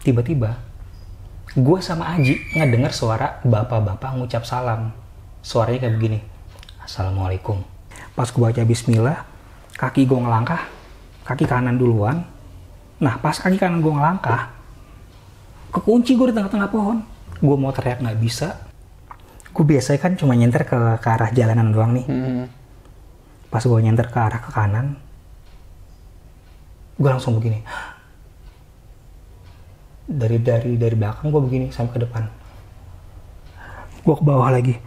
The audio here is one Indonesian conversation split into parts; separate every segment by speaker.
Speaker 1: tiba-tiba gue sama Aji ngedenger suara bapak-bapak ngucap salam. Suaranya kayak begini, Assalamualaikum. Pas gue baca bismillah, kaki gue ngelangkah, kaki kanan duluan. Nah pas kaki kanan gue ngelangkah, kekunci gue di tengah-tengah pohon. Gue mau teriak nggak bisa. Gue biasanya kan cuma nyenter ke arah jalanan doang nih. Pas gue nyenter ke arah ke kanan, gue langsung begini. Dari belakang gue begini sampai ke depan. Gue ke bawah lagi.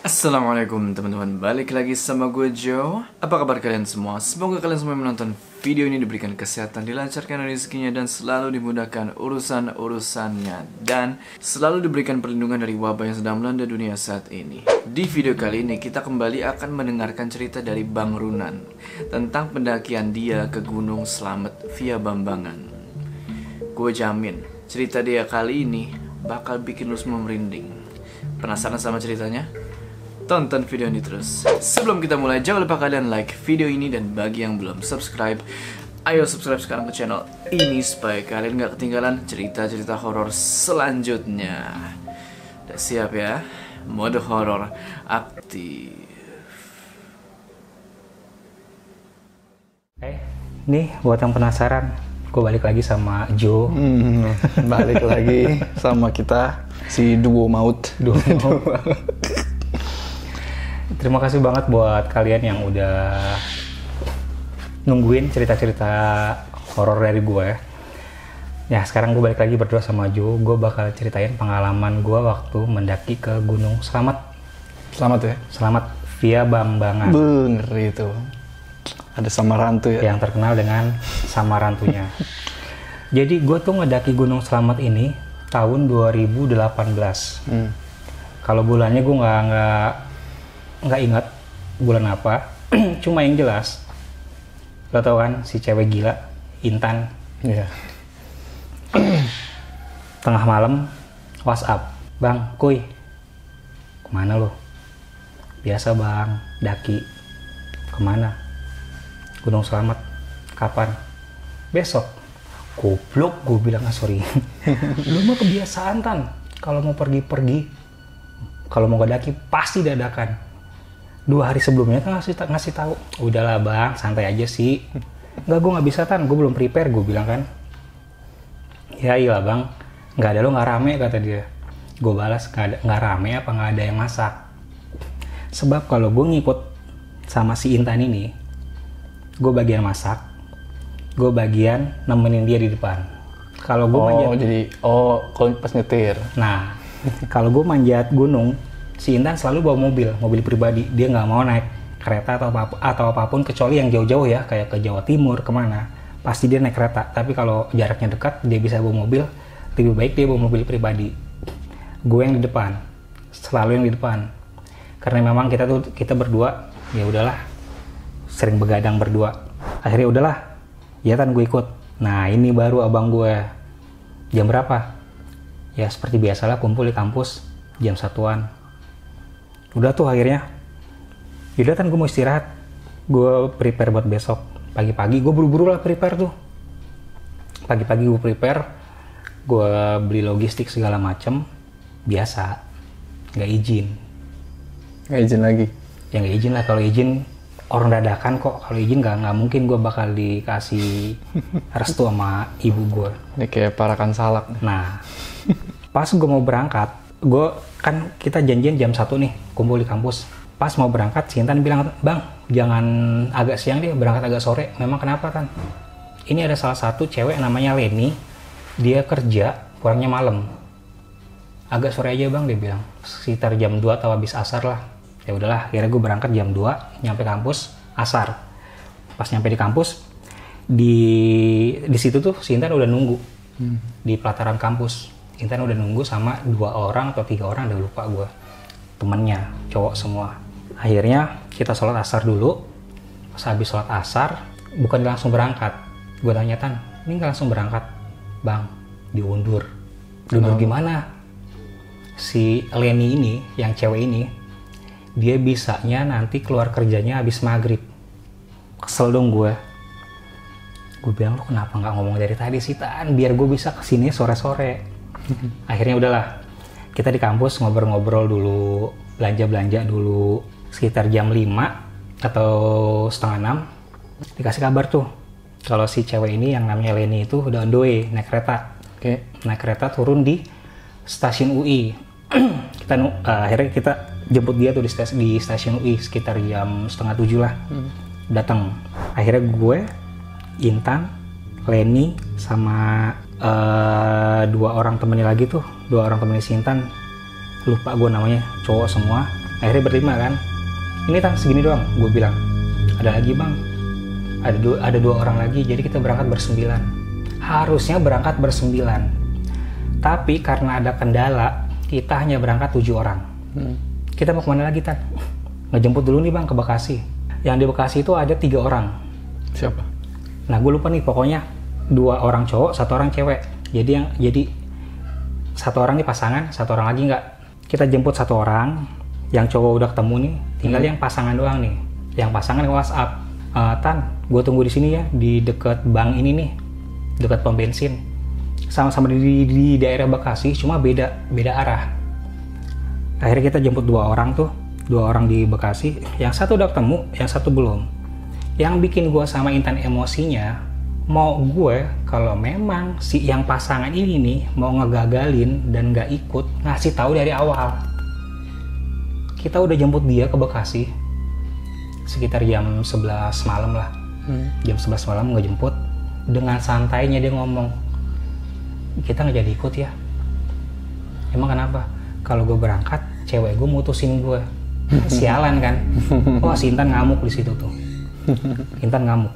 Speaker 2: Assalamualaikum teman-teman, balik lagi sama gue Joe. Apa kabar kalian semua? Semoga kalian semua yang menonton video ini diberikan kesehatan, dilancarkan rezekinya, dan selalu dimudahkan urusan-urusannya, dan selalu diberikan perlindungan dari wabah yang sedang melanda dunia saat ini. Di video kali ini kita kembali akan mendengarkan cerita dari Bang Runan tentang pendakian dia ke Gunung Slamet via Bambangan. Gue jamin cerita dia kali ini bakal bikin lu semua merinding. Penasaran sama ceritanya? Tonton video ini terus. Sebelum kita mulai, jangan lupa kalian like video ini, dan bagi yang belum subscribe, ayo subscribe sekarang ke channel ini supaya kalian gak ketinggalan cerita-cerita horor selanjutnya. Udah siap ya? Mode horor aktif.
Speaker 1: Nih buat yang penasaran, gue balik lagi sama Joe.
Speaker 3: Balik lagi sama kita, si duo maut.
Speaker 1: Terima kasih banget buat kalian yang udah nungguin cerita-cerita horor dari gue. Ya sekarang gue balik lagi berdua sama Joe. Gue bakal ceritain pengalaman gue waktu mendaki ke Gunung Slamet.
Speaker 3: Selamat ya?
Speaker 1: Slamet via Bambangan.
Speaker 3: Bener itu. Ada Samarantu ya?
Speaker 1: Yang terkenal dengan Samarantunya. Jadi gue tuh ngedaki Gunung Slamet ini tahun 2018. Kalau bulannya gue nggak ingat bulan apa. Cuma yang jelas, lo tau kan si cewek gila Intan.
Speaker 3: Iya.
Speaker 1: Tengah malam WhatsApp, Bang, kuy, kemana lo? Biasa bang, daki. Kemana? Gunung Slamet. Kapan? Besok. Goblok, gue bilang sorry. Lu mah kebiasaan Tan, kalau mau pergi-pergi, kalau mau daki pasti dadakan. 2 hari sebelumnya kan ngasih tahu, udahlah bang, santai aja sih. Enggak, gue nggak bisa Tan, gue belum prepare, gue bilang kan. Ya iya bang, nggak ada lo nggak rame, kata dia. Gue balas, nggak rame apa nggak ada yang masak. Sebab kalau gue ngikut sama si Intan ini, gue bagian masak, gue bagian nemenin dia di depan. Kalau gue
Speaker 3: kalau pas nyetir.
Speaker 1: Nah, kalau gue manjat gunung, si Intan selalu bawa mobil pribadi. Dia nggak mau naik kereta atau apapun kecuali yang jauh-jauh ya, kayak ke Jawa Timur kemana. Pasti dia naik kereta. Tapi kalau jaraknya dekat, dia bisa bawa mobil. Lebih baik dia bawa mobil pribadi. Gue yang di depan, selalu yang di depan. Karena memang kita berdua, ya udahlah, sering begadang berdua. Akhirnya udahlah, ya Tan gue ikut. Nah ini baru abang gue. Jam berapa? Ya seperti biasalah kumpul di kampus jam 1-an. Udah tuh akhirnya, yaudah Tan gue mau istirahat. Gue prepare buat besok. Pagi-pagi gue buru-buru lah prepare tuh. Pagi-pagi gue prepare, gue beli logistik segala macem. Biasa, nggak izin.
Speaker 3: Nggak izin lagi?
Speaker 1: Ya nggak izin lah, kalau izin orang dadakan kok. Kalau izin nggak mungkin gue bakal dikasih restu sama ibu gue.
Speaker 3: Ini kayak parakan salak.
Speaker 1: Nah, pas gue mau berangkat, kan kita janjian jam 1 nih, kumpul di kampus. Pas mau berangkat, si Intan bilang, Bang, jangan agak siang deh, berangkat agak sore. Memang kenapa Tan? Ini ada salah satu cewek namanya Leni, dia kerja, pulangnya malam. Agak sore aja Bang, dia bilang. Sekitar jam 2 atau habis asar lah. Ya udahlah, akhirnya gue berangkat jam 2, nyampe kampus, asar. Pas nyampe di kampus, di situ tuh si Intan udah nunggu. Di pelataran kampus. Intan udah nunggu sama 2 orang atau 3 orang, udah lupa gue. Temennya, cowok semua. Akhirnya kita sholat asar dulu. Pas habis sholat asar, bukan langsung berangkat. Gue tanya Tan, ini nggak langsung berangkat? Bang, diundur. Diundur gimana? Si Leni ini, yang cewek ini, dia bisanya nanti keluar kerjanya habis maghrib. Kesel dong gue. Gue bilang, lu kenapa nggak ngomong dari tadi sih Tan, biar gue bisa kesini sore-sore. Akhirnya udahlah, kita di kampus ngobrol-ngobrol dulu, belanja-belanja dulu. Sekitar jam 5 atau setengah 6 dikasih kabar tuh kalau si cewek ini yang namanya Leni itu udah on the way naik kereta. Naik kereta turun di stasiun UI. Akhirnya kita jemput dia tuh di stasiun UI sekitar jam 6:30 lah. Datang. Akhirnya gue, Intan, Leni sama 2 orang temennya lagi tuh, 2 orang temennya si Intan, lupa gue namanya, cowok semua. Akhirnya berlima kan, ini Tan segini doang. Gue bilang, ada lagi bang, ada 2 orang lagi, jadi kita berangkat bersembilan. Harusnya berangkat bersembilan, tapi karena ada kendala kita hanya berangkat 7 orang. Kita mau kemana lagi Tan? Ngejemput dulu nih bang ke Bekasi. Yang di Bekasi itu ada 3 orang.
Speaker 3: Siapa?
Speaker 1: Nah gue lupa nih, pokoknya 2 orang cowok, 1 orang cewek. Jadi 1 orang nih pasangan, 1 orang lagi nggak. Kita jemput 1 orang, yang cowok udah ketemu nih, tinggal yang pasangan doang nih. Yang pasangan ke WhatsApp, Tan, gue tunggu di sini ya, di deket bank ini nih, deket pom bensin. Sama-sama di daerah Bekasi, cuma beda arah. Akhirnya kita jemput 2 orang tuh, 2 orang di Bekasi. Yang satu udah ketemu, yang satu belum. Yang bikin gue sama Intan emosinya, mau gue kalau memang si yang pasangan ini nih mau ngegagalin dan nggak ikut, ngasih tahu dari awal. Kita udah jemput dia ke Bekasi sekitar jam 11 malam lah. Jam 11 malam ngejemput, dengan santainya dia ngomong, kita nggak jadi ikut ya. Emang kenapa? Kalau gue berangkat, cewek gue mutusin gue. Sialan kan? Wah, si Intan ngamuk di situ tuh. Intan ngamuk.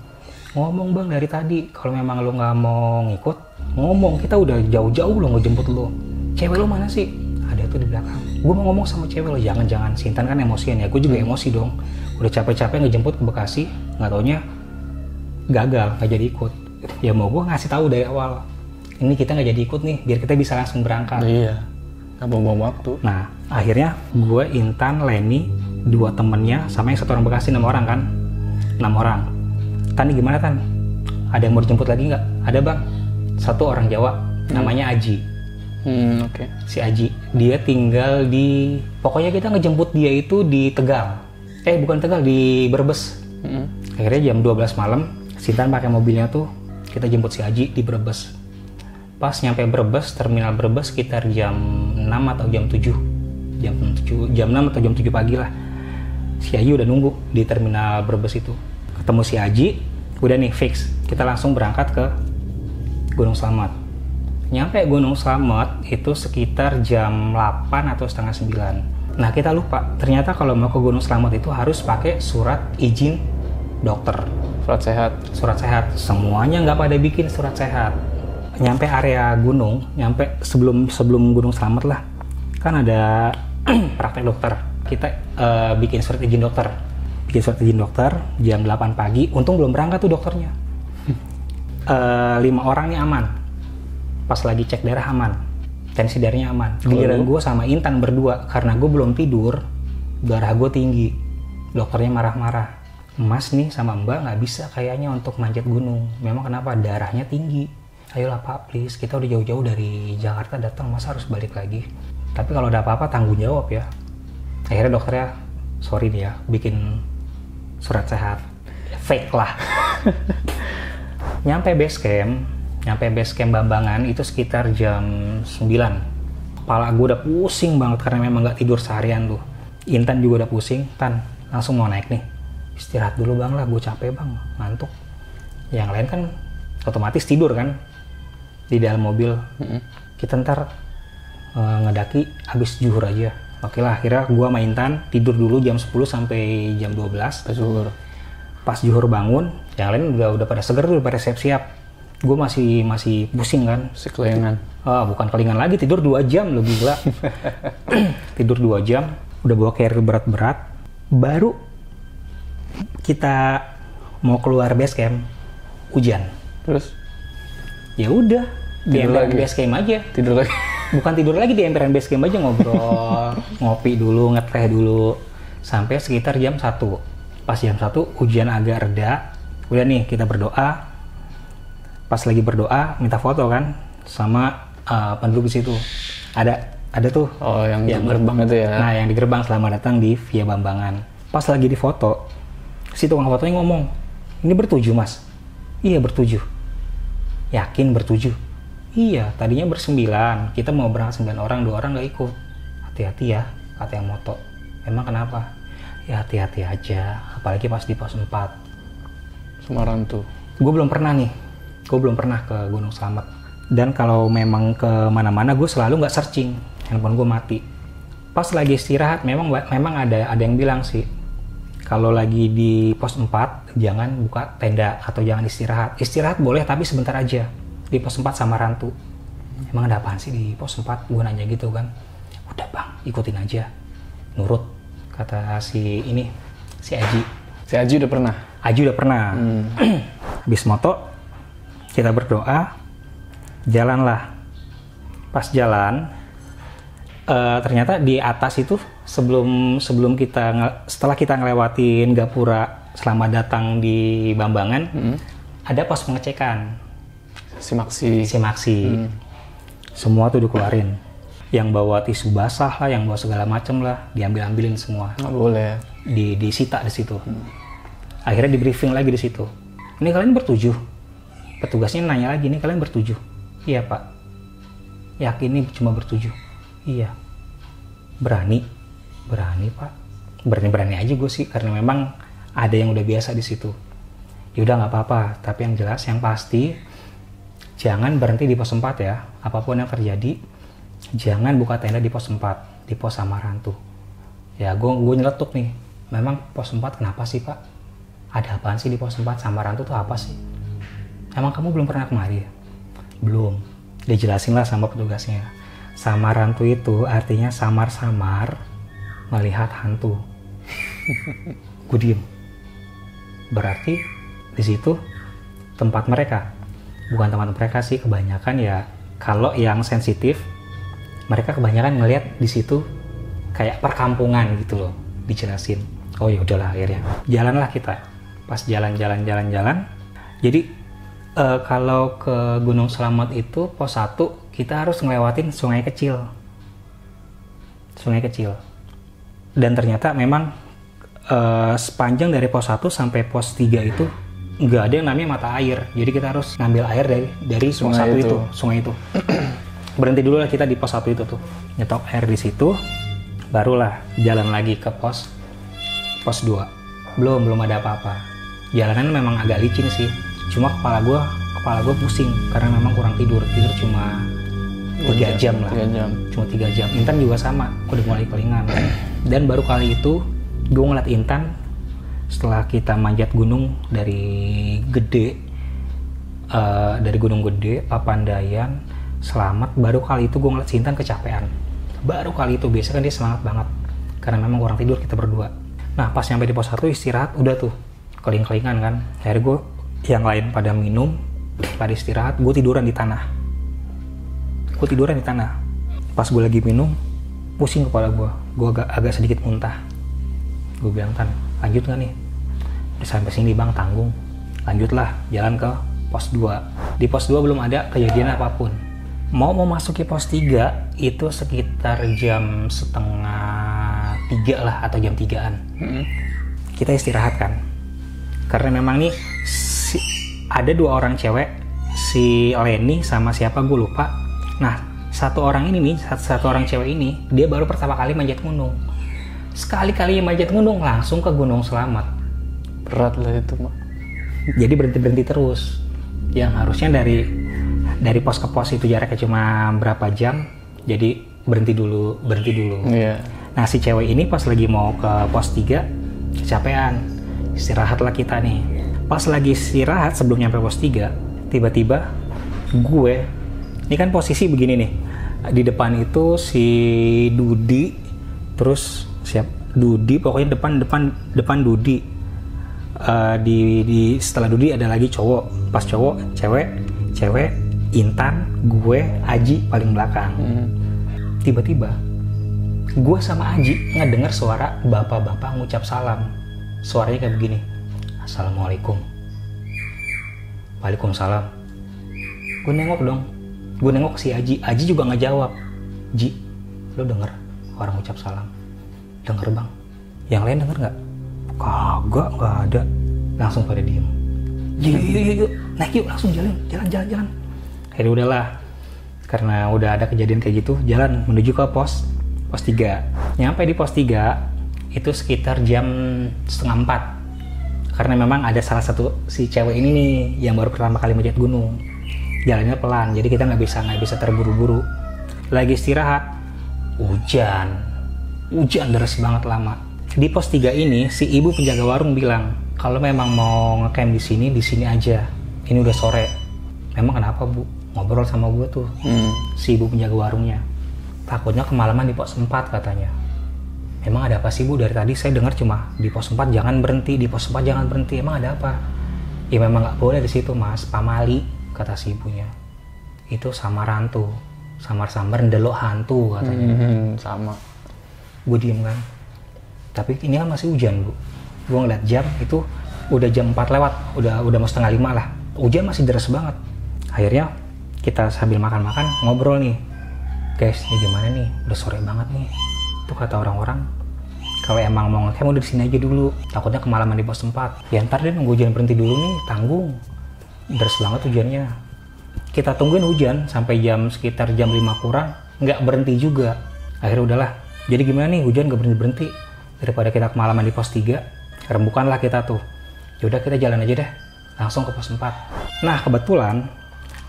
Speaker 1: Ngomong bang dari tadi, kalau memang lo nggak mau ngikut, ngomong. Kita udah jauh-jauh lo ngejemput lo. Cewek lo mana sih? Ada tuh di belakang. Gue mau ngomong sama cewek lo, jangan-jangan. Si Intan kan emosian ya, gue juga emosi dong. Udah capek-capek ngejemput ke Bekasi, nggak taunya gagal, nggak jadi ikut. Ya mau gue ngasih tahu dari awal. Ini kita nggak jadi ikut nih, biar kita bisa langsung berangkat.
Speaker 3: Iya, nggak buang-buang waktu.
Speaker 1: Nah, akhirnya gue, Intan, Leni, 2 temennya, sama yang 1 orang Bekasi, 6 orang kan? 6 orang. Tan, gimana Tan? Ada yang mau dijemput lagi nggak? Ada bang. 1 orang Jawa, namanya Aji.
Speaker 3: Oke.
Speaker 1: Si Aji, dia tinggal di... Pokoknya kita ngejemput dia itu di Tegal. Bukan Tegal, di Brebes. Akhirnya jam 12 malam, Sintan pakai mobilnya tuh, kita jemput si Aji di Brebes. Pas nyampe Brebes, terminal Brebes sekitar jam 6 atau jam 7. Jam 6 atau jam 7 pagi lah. Si Aji udah nunggu di terminal Brebes itu. Ketemu si Aji, udah nih fix. Kita langsung berangkat ke Gunung Slamet. Nyampe Gunung Slamet itu sekitar jam 8 atau setengah 9. Nah kita lupa, ternyata kalau mau ke Gunung Slamet itu harus pakai surat izin dokter. Surat sehat. Semuanya nggak pada bikin surat sehat. Nyampe area gunung, nyampe sebelum Gunung Slamet lah, kan ada praktek dokter. Kita bikin surat izin dokter. Jam 8 pagi, untung belum berangkat tuh dokternya. 5 orang nih aman. Pas lagi cek darah aman. Tensi darahnya aman. Giliran gue sama Intan berdua, karena gue belum tidur, darah gue tinggi. Dokternya marah-marah. Mas nih sama Mbak nggak bisa kayaknya untuk manjat gunung. Memang kenapa? Darahnya tinggi. Ayolah Pak, please. Kita udah jauh-jauh dari Jakarta datang, masa harus balik lagi? Tapi kalau ada apa-apa tanggung jawab ya. Akhirnya dokternya, sorry nih ya, bikin surat sehat. Fake lah. Nyampe base camp Bambangan itu sekitar jam 9. Kepala gue udah pusing banget karena memang nggak tidur seharian tuh. Intan juga udah pusing. Tan, langsung mau naik nih. Istirahat dulu bang lah, gue capek bang, ngantuk. Yang lain kan otomatis tidur kan di dalam mobil. Kita ntar ngedaki habis zuhur aja. Oke lah, akhirnya gue sama Intan tidur dulu jam 10 sampai jam 12 zuhur. Pas zuhur bangun, yang lain udah pada seger tuh, pada siap-siap. Gue masih pusing kan.
Speaker 3: Kelingan.
Speaker 1: Bukan kelingan lagi, tidur 2 jam, lo gila. Tidur 2 jam, udah bawa carrier berat-berat. Baru kita mau keluar base camp, hujan. Terus? Ya udah, di emperan base camp aja.
Speaker 3: Tidur lagi?
Speaker 1: Bukan tidur lagi, di emperan base camp aja ngobrol, ngopi dulu, ngeteh dulu. Sampai sekitar jam 1. Pas jam 1, hujan agak reda. Udah nih, kita berdoa. Pas lagi berdoa minta foto kan sama penduduk di situ. Ada tuh.
Speaker 3: Oh, yang di gerbang itu ya.
Speaker 1: Nah, yang di gerbang selamat datang di Via Bambangan. Pas lagi di foto, si tukang fotonya ngomong, "Ini bertujuh, Mas." "Iya, bertujuh." "Yakin bertujuh?" "Iya, tadinya bersembilan. Kita mau berangkat 9 orang, 2 orang nggak ikut." "Hati-hati ya," kata yang moto. "Emang kenapa?" "Ya hati-hati aja, apalagi pas di pos 4.
Speaker 3: Sama Rantu.
Speaker 1: Gue belum pernah ke Gunung Slamet. Dan kalau memang ke mana-mana gue selalu nggak searching, handphone gue mati. Pas lagi istirahat memang ada yang bilang sih, kalau lagi di pos 4 jangan buka tenda atau jangan istirahat. Istirahat boleh tapi sebentar aja di pos 4 sama Rantu. Emang ada apaan sih di pos 4? Gue nanya gitu kan. "Udah bang, ikutin aja, nurut," kata si Aji.
Speaker 3: Si Aji udah pernah?
Speaker 1: Aji udah pernah. Habis moto kita berdoa, jalanlah. Pas jalan, ternyata di atas itu setelah kita ngelewatin Gapura selamat datang di Bambangan, ada pos pengecekan.
Speaker 3: Simaksi.
Speaker 1: Semua tuh dikeluarin. Yang bawa tisu basah lah, yang bawa segala macem lah, diambilin semua.
Speaker 3: Nggak boleh.
Speaker 1: Disita di situ. Akhirnya di briefing lagi di situ. "Ini kalian bertujuh?" Petugasnya nanya lagi, "Ini kalian bertujuh?" "Iya Pak." "Yakin ini cuma bertujuh?" "Iya." Berani Pak. Berani aja gue sih, karena memang ada yang udah biasa di situ. "Ya udah nggak apa-apa, tapi yang jelas, yang pasti jangan berhenti di pos 4 ya. Apapun yang terjadi, jangan buka tenda di pos 4, di pos sama Rantu." Ya gue nyeletuk nih, "Memang pos 4 kenapa sih Pak? Ada apaan sih di pos 4 sama Rantu tuh apa sih? Emang kamu belum pernah kemari?" "Belum." Dijelasin lah sama petugasnya. Sama Rantu itu artinya samar-samar melihat hantu. Gue diem. Berarti di situ tempat mereka. Bukan tempat mereka sih, kebanyakan ya kalau yang sensitif mereka kebanyakan ngelihat di situ kayak perkampungan gitu loh, dijelasin. Oh ya udahlah, akhirnya jalanlah kita. Pas jalan. Jadi kalau ke Gunung Slamet itu pos 1 kita harus ngelewatin sungai kecil. Dan ternyata memang sepanjang dari pos 1 sampai pos 3 itu nggak ada yang namanya mata air. Jadi kita harus ngambil air dari sungai itu. Berhenti dulu lah kita di pos 1 itu tuh. Nyetok air di situ, barulah jalan lagi ke pos 2. Belum ada apa-apa. Jalanan memang agak licin sih. Cuma kepala gue pusing karena memang kurang tidur cuma 3 jam lah.
Speaker 3: 3 jam.
Speaker 1: Cuma 3 jam. Intan juga sama, udah mulai kelingan. Dan baru kali itu gue ngeliat Intan setelah kita manjat gunung dari Gunung Gede, Papandayan, Slamet. Baru kali itu gue ngeliat si Intan kecapean. Baru kali itu, biasa kan dia semangat banget karena memang kurang tidur kita berdua. Nah pas nyampe di pos 1 istirahat, udah tuh keling-kelingan kan. Akhirnya gue, yang lain pada minum, pada istirahat, gue tiduran di tanah. Pas gue lagi minum, pusing kepala gue agak sedikit muntah. Gue bilang, "Tan, lanjut gak nih?" "Udah sampai sini bang, tanggung." Lanjutlah jalan ke pos 2. Di pos 2 belum ada kejadian apapun. Mau memasuki pos 3 itu sekitar jam 2:30 lah atau jam 3-an. Kita istirahat kan. Karena memang nih ada 2 orang cewek, si Leni sama siapa gue lupa. Nah, satu orang cewek ini dia baru pertama kali manjat gunung. Sekali-kali manjat gunung langsung ke Gunung Slamet.
Speaker 3: Berat lah itu Mak.
Speaker 1: Jadi berhenti terus. Yang harusnya dari pos ke pos itu jaraknya cuma berapa jam, jadi berhenti dulu.
Speaker 3: Iya.
Speaker 1: Nah si cewek ini pas lagi mau ke pos 3 kecapean, istirahatlah kita nih. Pas lagi istirahat sebelum nyampe pos 3, tiba-tiba gue, ini kan posisi begini nih, di depan itu si Dudi, terus Dudi, pokoknya depan Dudi. Setelah Dudi ada lagi cowok, pas cowok, cewek, Intan, gue, Aji paling belakang. Tiba-tiba gue sama Aji ngedenger suara bapak-bapak ngucap salam. Suaranya kayak begini, "Assalamualaikum." "Waalaikumsalam." Gue nengok dong. Gue nengok si Aji. Aji juga nggak jawab. Ji, lo denger orang ucap salam? Denger bang. Yang lain denger nggak? Kagak, nggak ada. Langsung pada diem. Yuk, naik yuk, langsung jalan. Akhirnya udahlah. Karena udah ada kejadian kayak gitu, jalan menuju ke pos 3. Nyampe di pos 3 itu sekitar jam 3:30. Karena memang ada salah satu si cewek ini nih yang baru pertama kali menjat gunung. Jalannya pelan, jadi kita nggak bisa terburu-buru. Lagi istirahat, hujan deras banget lama. Di pos 3 ini si ibu penjaga warung bilang kalau memang mau ngecamp di sini aja. Ini udah sore. Memang kenapa bu? Ngobrol sama gue tuh si ibu penjaga warungnya. Takutnya kemalaman di pos 4 katanya. Emang ada apa sih bu? Dari tadi saya dengar cuma di pos 4 jangan berhenti, di pos 4 jangan berhenti. Emang ada apa? Ya memang nggak boleh di situ mas, pamali kata si ibunya. Itu samar-hantu, samar-samar ndelok hantu katanya.
Speaker 3: Sama.
Speaker 1: Gue diem kan. Tapi ini kan masih hujan bu. Gue ngeliat jam itu udah jam 4 lewat, udah mau 4:30 lah. Hujan masih deras banget. Akhirnya kita sambil makan-makan ngobrol nih. Guys, ini gimana nih? Udah sore banget nih. Tuh kata orang-orang, kalau emang mau ngecamp udah di sini aja dulu. Takutnya kemalaman di pos 4. Ya ntar deh nunggu hujan berhenti dulu nih, tanggung. Deras banget hujannya. Kita tungguin hujan sampai sekitar jam 5 kurang, nggak berhenti juga. Akhirnya udahlah. Jadi gimana nih, hujan nggak berhenti-berhenti. Daripada kita kemalaman di pos 3, rembukanlah kita tuh. Yaudah kita jalan aja deh, langsung ke pos 4. Nah kebetulan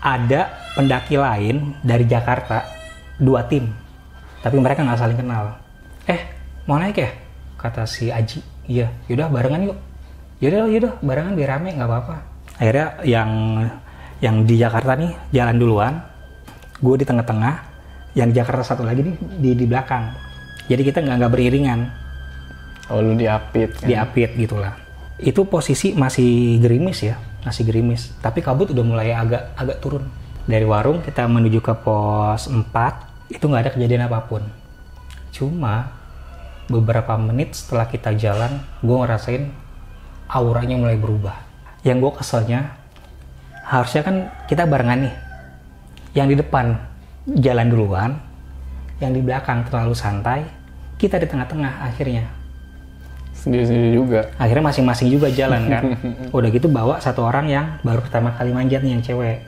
Speaker 1: ada pendaki lain dari Jakarta, 2 tim. Tapi mereka nggak saling kenal. Mau naik ya? Kata si Aji. Iya, yaudah barengan yuk. Yaudah barengan biar rame, nggak apa-apa. Akhirnya yang di Jakarta nih jalan duluan, gue di tengah-tengah, yang di Jakarta satu lagi nih di belakang. Jadi kita nggak beriringan.
Speaker 3: Oh lu diapit kan?
Speaker 1: Diapit gitulah. Itu posisi masih gerimis ya, masih gerimis. Tapi kabut udah mulai agak turun. Dari warung kita menuju ke pos 4, itu nggak ada kejadian apapun. Cuma beberapa menit setelah kita jalan, gue ngerasain auranya mulai berubah. Yang gue keselnya, harusnya kan kita barengan nih. Yang di depan jalan duluan, yang di belakang terlalu santai, kita di tengah-tengah akhirnya.
Speaker 3: Sendiri-sendiri juga.
Speaker 1: Akhirnya masing-masing juga jalan kan. Udah gitu bawa satu orang yang baru pertama kali manjat nih, yang cewek.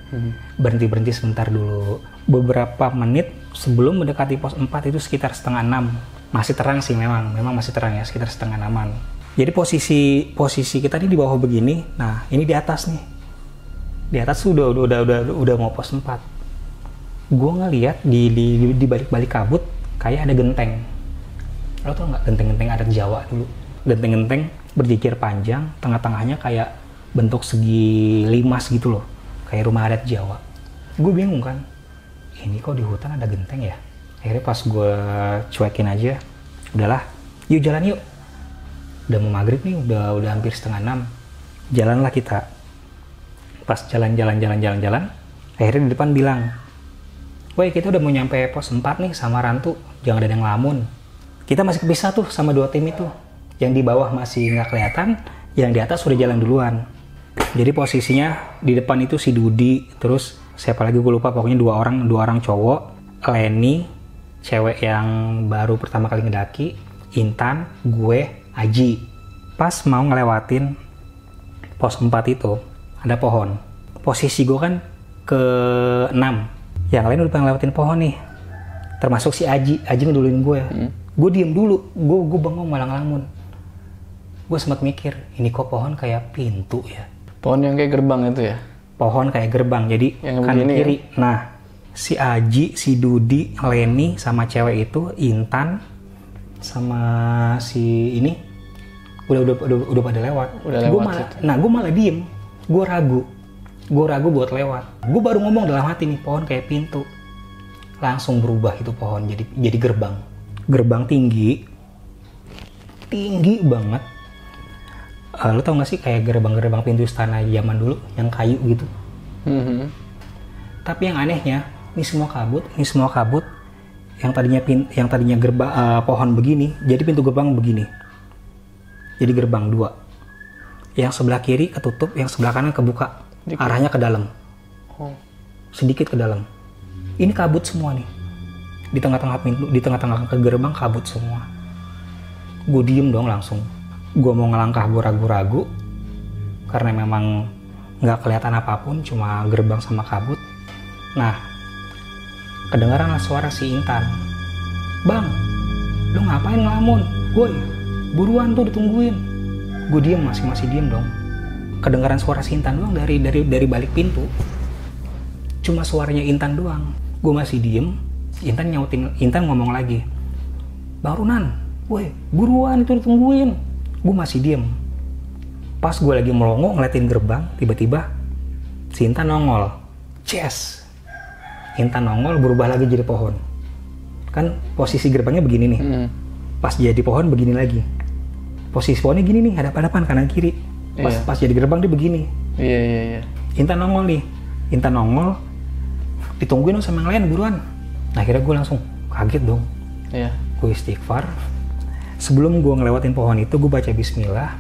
Speaker 1: Berhenti sebentar dulu. Beberapa menit sebelum mendekati pos 4 itu sekitar 5:30. Masih terang sih memang masih terang ya, sekitar 5:30. Jadi posisi kita ini di bawah begini. Nah, ini di atas nih. Di atas udah mau pos 4. Gue ngeliat di balik kabut kayak ada genteng. Lo tau nggak genteng-genteng adat Jawa dulu? Genteng-genteng berjejer panjang, tengah-tengahnya kayak bentuk segi limas gitu loh, kayak rumah adat Jawa. Gue bingung kan, ini kok di hutan ada genteng ya? Akhirnya pas gue cuekin aja, udahlah, yuk jalan yuk. Udah mau maghrib nih, udah hampir 5:30. Jalanlah kita. Pas jalan, akhirnya di depan bilang, woi kita udah mau nyampe pos 4 nih sama Rantu, jangan ada yang ngelamun. Kita masih kepisah tuh sama 2 tim itu. Yang di bawah masih nggak kelihatan, yang di atas udah jalan duluan. Jadi posisinya di depan itu si Dudi, terus siapa lagi gue lupa, pokoknya dua orang cowok, Leni, cewek yang baru pertama kali ngedaki, Intan, gue, Aji. Pas mau ngelewatin pos 4 itu, ada pohon. Posisi gue kan ke 6. Yang lain udah ngelewatin pohon nih. Termasuk si Aji ngeduluin gue. Gue diem dulu, gue bengong malah ngelamun. Gue sempat mikir, ini kok pohon kayak pintu ya?
Speaker 3: Pohon yang kayak gerbang itu ya?
Speaker 1: Pohon kayak gerbang, jadi
Speaker 3: yang
Speaker 1: kanan kiri.
Speaker 3: Ya?
Speaker 1: Nah, si Aji, si Dudi, Leni, sama cewek itu, Intan, sama si ini, udah pada lewat. Gue malah diem, gue ragu buat lewat. Gue baru ngomong dalam hati nih, pohon kayak pintu. Langsung berubah itu pohon jadi gerbang tinggi banget. Lo tau gak sih kayak gerbang pintu istana zaman dulu yang kayu gitu. Tapi yang anehnya ini semua kabut yang tadinya pohon begini jadi pintu gerbang begini, jadi gerbang 2, yang sebelah kiri ketutup, yang sebelah kanan kebuka, arahnya ke dalam. sedikit ke dalam. Ini kabut semua nih. Di tengah-tengah pintu, di tengah-tengah ke gerbang kabut semua. Gue diem dong langsung. Gue mau ngelangkah, gue ragu-ragu. Karena memang nggak kelihatan apapun, cuma gerbang sama kabut. Nah, kedengaranlah suara si Intan. Bang, lu ngapain ngelamun? Woi, buruan tuh ditungguin. Gue diem, masih diem dong. Kedengaran suara si Intan doang dari balik pintu. Cuma suaranya Intan doang. Gue masih diem. Intan ngomong lagi. Bang Runan, woi, buruan itu ditungguin. Gue masih diem. Pas gue lagi melongo ngeliatin gerbang, tiba-tiba si Intan nongol. Yes. Intan nongol berubah lagi jadi pohon. Kan posisi gerbangnya begini nih. Pas jadi pohon begini lagi. Posisi pohonnya gini nih, hadap-hadapan kanan kiri. Pas jadi gerbang dia begini.
Speaker 3: Iya.
Speaker 1: Intan nongol nih. Intan nongol. Ditungguin dong sama yang lain buruan. Nah, akhirnya gue langsung kaget dong.
Speaker 3: Iya.
Speaker 1: Gue istighfar. Sebelum gue ngelewatin pohon itu, gue baca bismillah.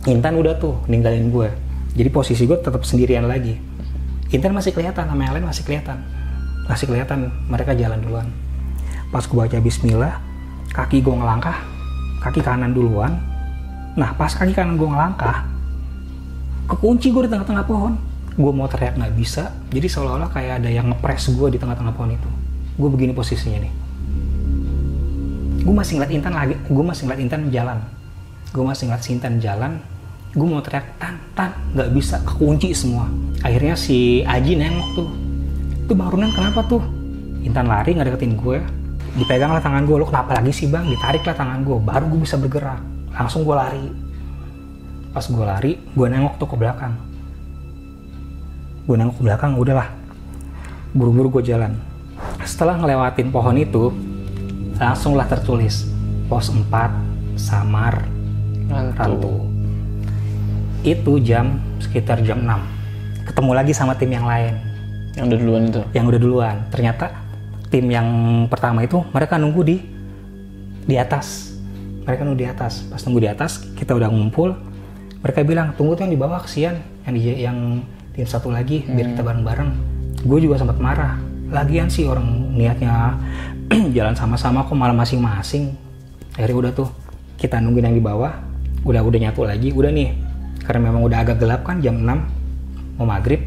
Speaker 1: Intan udah tuh ninggalin gue. Jadi posisi gue tetap sendirian lagi. Intan masih kelihatan, sama yang lain masih kelihatan. Masih kelihatan, mereka jalan duluan. Pas gue baca bismillah, kaki gue ngelangkah, kaki kanan duluan. Nah, pas kaki kanan gue ngelangkah, kekunci gue di tengah-tengah pohon. Gue mau teriak nggak bisa, jadi seolah-olah kayak ada yang ngepres gue di tengah-tengah pohon itu. Gue begini posisinya nih. Gue masih ngeliat Intan lagi, gue masih ngeliat Intan jalan. Gue masih ngeliat si Intan jalan. Gue mau teriak, Tan, nggak bisa, kekunci semua. Akhirnya si Aji nengok tuh. Tuh Bang Runan kenapa tuh? Intan lari nggak deketin gue. Dipeganglah tangan gue, lo kenapa lagi sih bang? Ditariklah tangan gue, baru gue bisa bergerak. Langsung gue lari. Pas gue lari, gue nengok tuh ke belakang. Gue nengok ke belakang, udahlah. Buru-buru gue jalan. Setelah ngelewatin pohon itu, langsunglah tertulis pos 4 Samar Rantu. Itu sekitar jam 6. Ketemu lagi sama tim yang lain.
Speaker 3: Yang udah duluan itu? Yang
Speaker 1: udah duluan. Ternyata tim yang pertama itu mereka nunggu di atas. Mereka nunggu di atas. Pas nunggu di atas, kita udah ngumpul. Mereka bilang, tunggu tuh yang di bawah, kesian. Yang tim satu lagi, biar kita bareng-bareng. Gue juga sempat marah. Lagian sih orang niatnya jalan sama-sama kok malah masing-masing. Akhirnya udah tuh, kita nungguin yang di bawah. Udah nyatu lagi, udah nih. Karena memang udah agak gelap kan, jam 6 mau maghrib.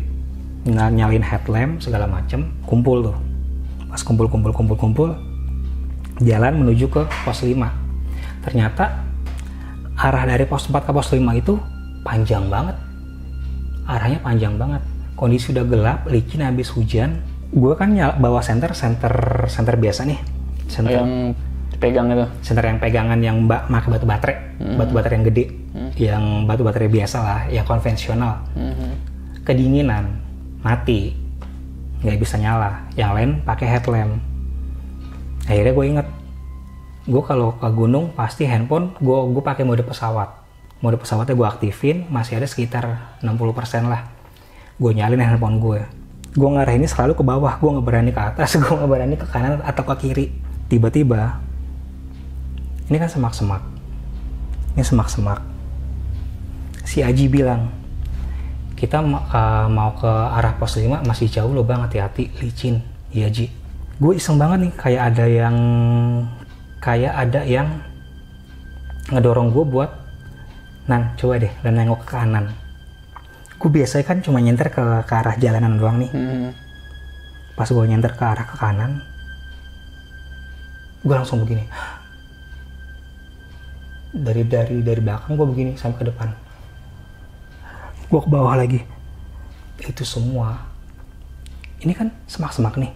Speaker 1: Nyalin headlamp segala macem. Kumpul tuh. Pas kumpul, jalan menuju ke pos 5. Ternyata arah dari pos 4 ke pos 5 itu panjang banget. Arahnya panjang banget. Kondisi udah gelap, licin habis hujan. Gue kan bawa senter biasa nih. Senter
Speaker 3: yang dipegang itu.
Speaker 1: Senter yang pegangan yang pakai batu baterai. Batu baterai yang gede. Yang batu baterai biasa lah, yang konvensional. Kedinginan, mati. Nggak bisa nyala. Yang lain pakai headlamp. Akhirnya gue inget, gue kalau ke gunung pasti handphone gue pakai mode pesawat. Mode pesawatnya gue aktifin, masih ada sekitar 60% lah. Gue nyalin handphone gue. Gue ngarahinnya selalu ke bawah, gue nggak berani ke atas, gue nggak berani ke kanan atau ke kiri. Tiba-tiba, ini kan semak-semak. Ini semak-semak. Si Aji bilang, kita mau ke arah pos 5 masih jauh loh bang, hati-hati, licin. Iya Ji. Gue iseng banget nih, kayak ada yang ngedorong gue buat, Nan coba deh dan nengok ke kanan. Gue biasanya kan cuma nyenter ke arah jalanan doang nih. Pas gue nyenter ke arah ke kanan, gue langsung begini. Dari belakang gue begini sampai ke depan. Gue ke bawah lagi. Itu semua. Ini kan semak-semak nih.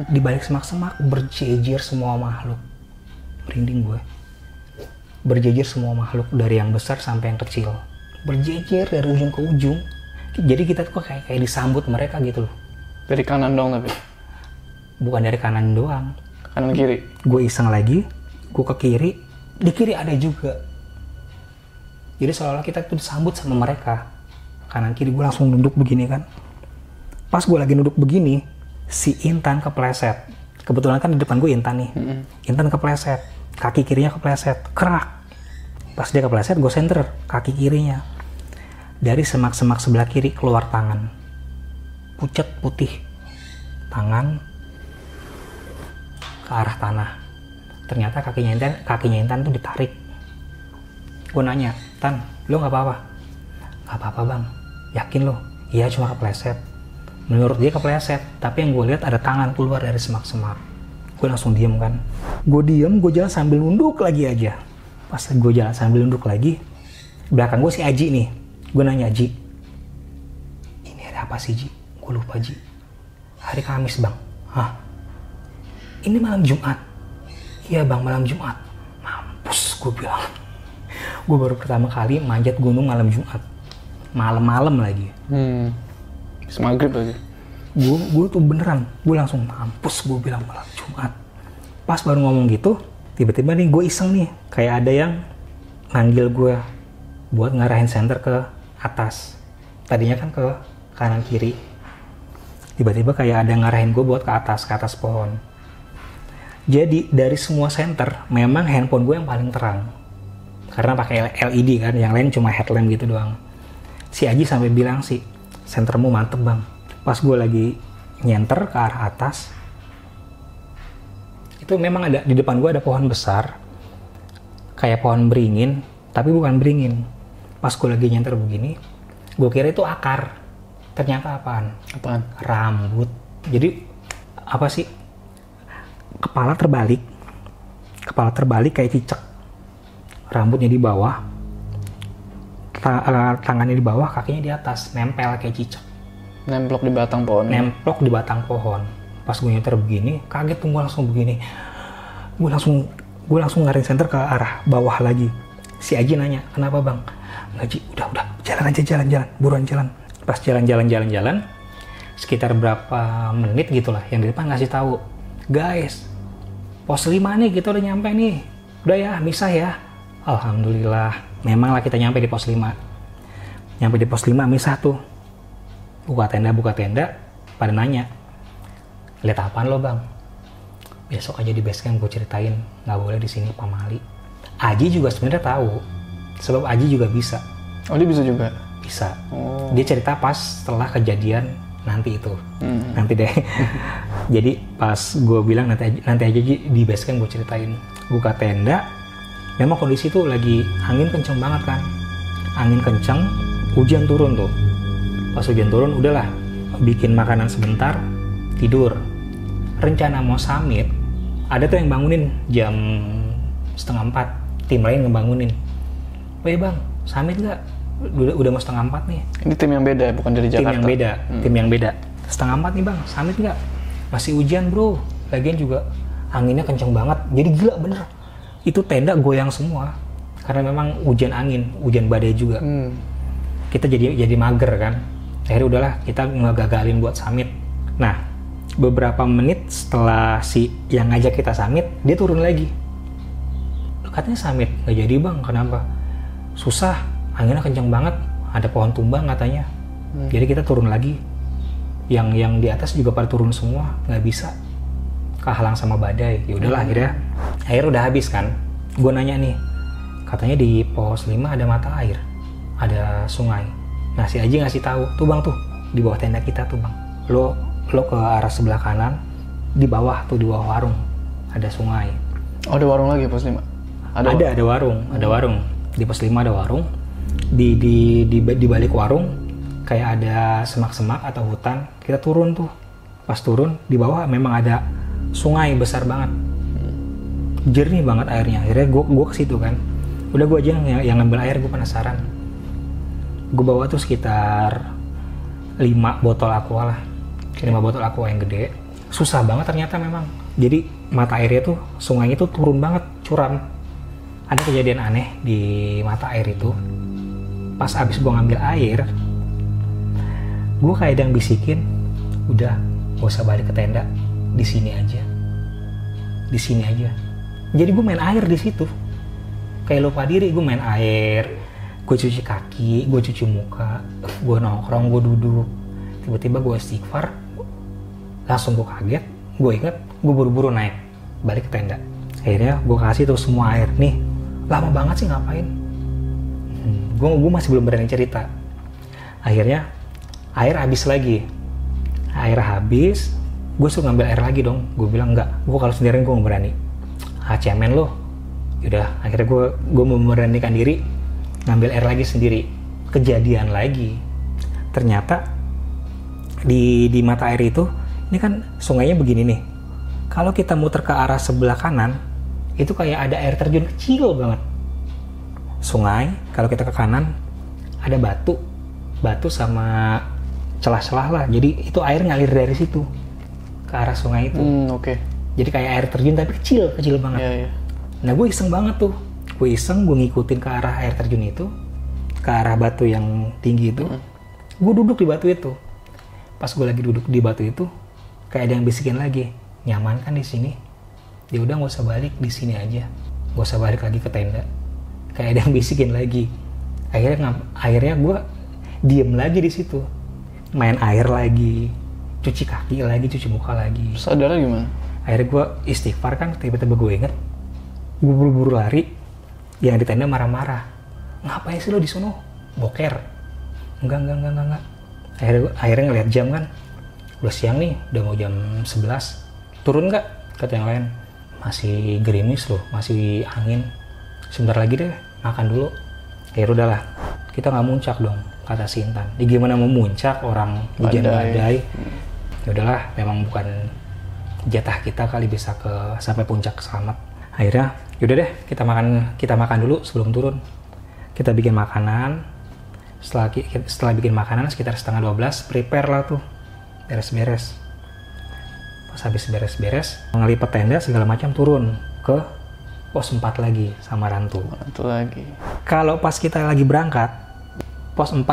Speaker 1: Di balik semak-semak berjejer semua makhluk. Merinding gue. Berjejer semua makhluk dari yang besar sampai yang kecil. Berjejer dari ujung ke ujung. Jadi kita tuh kayak disambut mereka gitu loh.
Speaker 3: Dari kanan dong tapi?
Speaker 1: Bukan dari kanan doang.
Speaker 3: Kanan kiri?
Speaker 1: Gue iseng lagi. Gue ke kiri. Di kiri ada juga. Jadi seolah-olah kita tuh disambut sama mereka. Kanan kiri gue langsung nunduk begini kan. Pas gue lagi nunduk begini, si Intan kepleset. Kebetulan kan di depan gue Intan nih. Intan kepleset. Kaki kirinya kepleset. Kerak. Pas dia kepleset, gue senter kaki kirinya. Dari semak-semak sebelah kiri keluar tangan. Pucat putih. tangan ke arah tanah. Ternyata kakinya Intan tuh ditarik. Gue nanya, Tan, lo nggak apa-apa? Nggak apa-apa bang. Yakin lo? Iya, cuma kepleset. Menurut dia kepleset, tapi yang gue lihat ada tangan keluar dari semak-semak. Gue langsung diem kan. Gue diem, gue jalan sambil nunduk lagi aja. Pas gue jalan sambil nunduk lagi, belakang gue si Aji nih. Gue nanya, Ji, ini ada apa sih Ji? Gue lupa Ji. Hari Kamis bang. Hah? Ini malam Jumat? Iya bang, malam Jumat. Mampus, gue bilang. Gue baru pertama kali manjat gunung malam Jumat. Malam-malam lagi.
Speaker 3: Habis maghrib lagi.
Speaker 1: Gue tuh beneran, gue langsung mampus, gue bilang malam Jumat. Pas baru ngomong gitu, tiba-tiba nih gue iseng nih, kayak ada yang manggil gue buat ngarahin senter ke atas. Tadinya kan ke kanan kiri. Tiba-tiba kayak ada yang ngarahin gue buat ke atas pohon. Jadi dari semua senter, memang handphone gue yang paling terang. Karena pakai LED kan, yang lain cuma headlamp gitu doang. Si Aji sampai bilang sih, sentermu mantep bang. Pas gue lagi nyenter ke arah atas, itu memang ada di depan gue ada pohon besar, kayak pohon beringin, tapi bukan beringin. Pas gue lagi nyenter begini, gue kira itu akar. Ternyata apaan?
Speaker 3: Apaan?
Speaker 1: Rambut. Jadi apa sih? Kepala terbalik kayak cicak. Rambutnya di bawah, tangannya di bawah, kakinya di atas, nempel kayak cicak.
Speaker 3: Nemplok di batang pohon.
Speaker 1: Nemplok di batang pohon. Pas gue nyetir begini, kaget tuh gue langsung begini. Gue langsung ngarin senter ke arah bawah lagi. Si Aji nanya, kenapa bang? Enggak Ji, udah, jalan aja, jalan, buruan jalan. Pas jalan, sekitar berapa menit gitulah, yang di depan ngasih tahu, guys, pos 5 nih, kita udah nyampe nih. Udah ya, misah ya. Alhamdulillah, memanglah kita nyampe di pos 5. Nyampe di pos 5, misah tuh. Buka tenda, pada nanya, lihat apaan lo bang? Besok aja di base camp gue ceritain, nggak boleh di sini pamali. Aji juga sebenarnya tahu, sebab Aji juga bisa.
Speaker 3: Oh dia bisa juga?
Speaker 1: Bisa.
Speaker 3: Oh.
Speaker 1: Dia cerita pas setelah kejadian nanti itu. Nanti deh. Jadi pas gue bilang nanti aja di base camp gue ceritain. Buka tenda, memang kondisi tuh lagi angin kenceng banget kan. Angin kenceng, hujan turun tuh. Pas hujan turun, udahlah, bikin makanan sebentar, tidur. Rencana mau summit, ada tuh yang bangunin jam 3:30, tim lain ngebangunin. Weh bang, summit nggak? Udah mau 3:30 nih.
Speaker 3: Ini tim yang beda, bukan dari Jakarta?
Speaker 1: Tim yang beda. 3:30 nih bang, summit nggak? Masih hujan bro, lagian juga anginnya kenceng banget, jadi gila bener. Itu tenda goyang semua, karena memang hujan angin, hujan badai juga. Kita jadi mager kan. Akhirnya udahlah, kita ngegagalin buat summit. Nah, beberapa menit setelah si yang ngajak kita summit, dia turun lagi. Katanya summit, nggak jadi bang, kenapa? Susah, anginnya kenceng banget, ada pohon tumbang katanya. Jadi kita turun lagi. Yang di atas juga pada turun semua, nggak bisa. Kehalang sama badai. Ya udahlah, akhirnya udah habis kan. Gue nanya nih, katanya di pos 5 ada mata air, ada sungai. Nah si Aji ngasih tahu, tuh bang tuh di bawah tenda kita tuh bang, lo ke arah sebelah kanan, di bawah warung ada sungai.
Speaker 3: Oh ada warung lagi pos 5?
Speaker 1: Ada warung di pos 5 ada warung. Di balik warung kayak ada semak-semak atau hutan. Kita turun tuh, pas turun di bawah memang ada sungai besar banget, jernih banget airnya. Akhirnya gue ke situ kan, udah gue aja yang ngambil air, gue penasaran. Gue bawa tuh sekitar 5 botol aqua lah, 5 botol aqua yang gede. Susah banget ternyata memang. Jadi mata airnya tuh, sungai itu turun banget, curam. Ada kejadian aneh di mata air itu. Pas abis gue ngambil air, gue kayak ada yang bisikin, udah gak usah balik ke tenda, di sini aja. Jadi gue main air di situ, kayak lupa diri. Gue main air, gue cuci kaki, gue cuci muka, gue nongkrong, gue duduk. Tiba-tiba gue istighfar, langsung gue kaget, gue inget, gue buru-buru naik, balik ke tenda. Akhirnya gue kasih tuh semua air, nih lama banget sih ngapain? Gue masih belum berani cerita. Akhirnya air habis lagi, gue suruh ngambil air lagi dong. Gue bilang enggak, gue kalau sendirian gue nggak berani. Cemen lo. Yaudah, akhirnya gue memberanikan diri ngambil air lagi sendiri. Kejadian lagi. Ternyata di mata air itu, ini kan sungainya begini nih. Kalau kita muter ke arah sebelah kanan, itu kayak ada air terjun kecil banget. Sungai, kalau kita ke kanan, ada batu sama celah-celah lah. Jadi itu air ngalir dari situ ke arah sungai itu.
Speaker 3: Oke.
Speaker 1: Jadi kayak air terjun tapi kecil banget.
Speaker 3: Iya.
Speaker 1: Nah gue iseng banget tuh. Gue ngikutin ke arah air terjun itu, ke arah batu yang tinggi itu. Gue duduk di batu itu. Pas gue lagi duduk di batu itu, kayak ada yang bisikin lagi, nyaman kan di sini? Ya udah nggak usah balik, di sini aja. Nggak usah balik lagi ke tenda. Kayak ada yang bisikin lagi. Akhirnya gue diem lagi di situ, main air lagi, cuci kaki lagi, cuci muka lagi.
Speaker 3: Sadarnya gimana?
Speaker 1: Akhirnya gue istighfar kan, tiba-tiba gue inget, gue buru-buru lari, yang di tenda marah-marah. Ngapain sih lo di sono? Boker. Enggak. Akhirnya ngeliat jam kan, udah siang nih, udah mau jam 11. Turun nggak? Kata yang lain. Masih gerimis loh, masih angin. Sebentar lagi deh, makan dulu. Ya udahlah, kita nggak muncak dong, kata si Intan. Gimana mau muncak, orang hujan badai. Ya udahlah, memang bukan jatah kita kali bisa sampai puncak selamat. Akhirnya, yaudah deh, kita makan dulu sebelum turun. Kita bikin makanan. Setelah bikin makanan sekitar 11:30, prepare lah tuh, beres-beres. Pas habis beres-beres, ngelipat tenda segala macam, turun ke pos 4 lagi sama Rantu. Kalau pas kita lagi berangkat, pos 4